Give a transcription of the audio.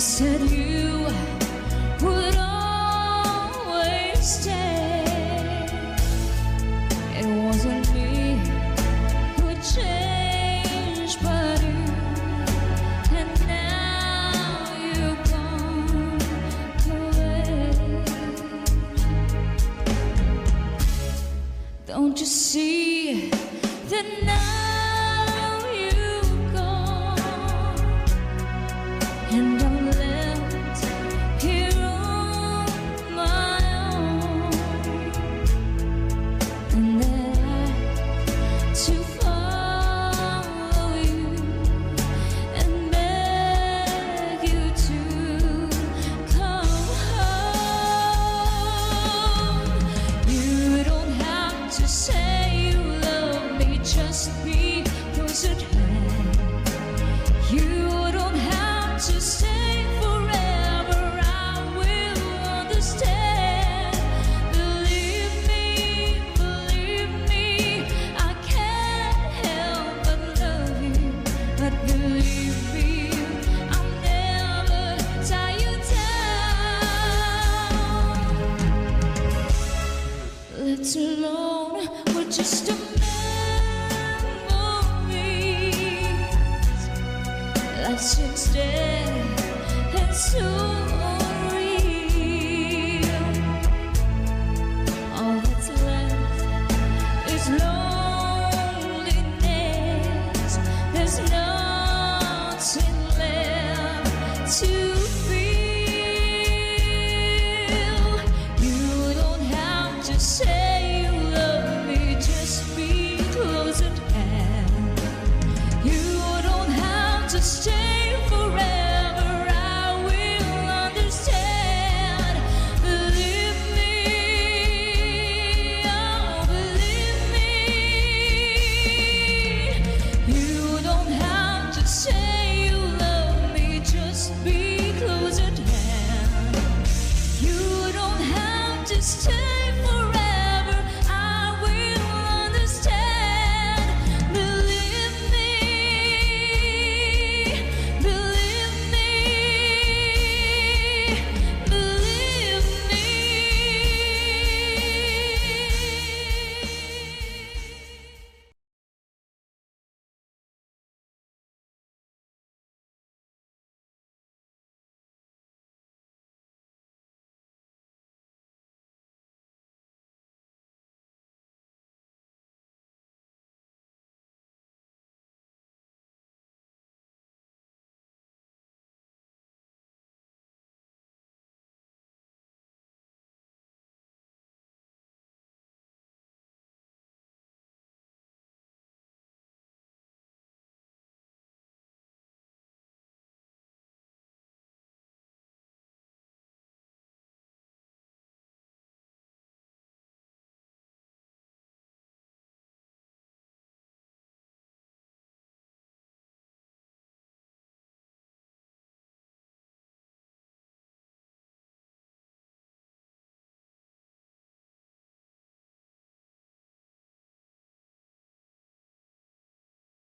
said you would always stay. It wasn't me who changed, but you. And now you've gone away. Don't you see that now you've gone, and I'm left here on my own, and that I to follow you and beg you to come home. You don't have to say you love me, just be close at hand. You don't have to stay forever, I will understand. Believe me, I can't help but love you. But believe me, I'll never tie you down. Let's alone, we're just a memories. Life's just dead and so real. All that's left is loneliness. There's nothing left to feel. You don't have to say you love me, just be close at hand. You don't have to stay forever, I will understand. Believe me, oh believe me. You don't have to say you love me, just be close at hand. You don't have to stay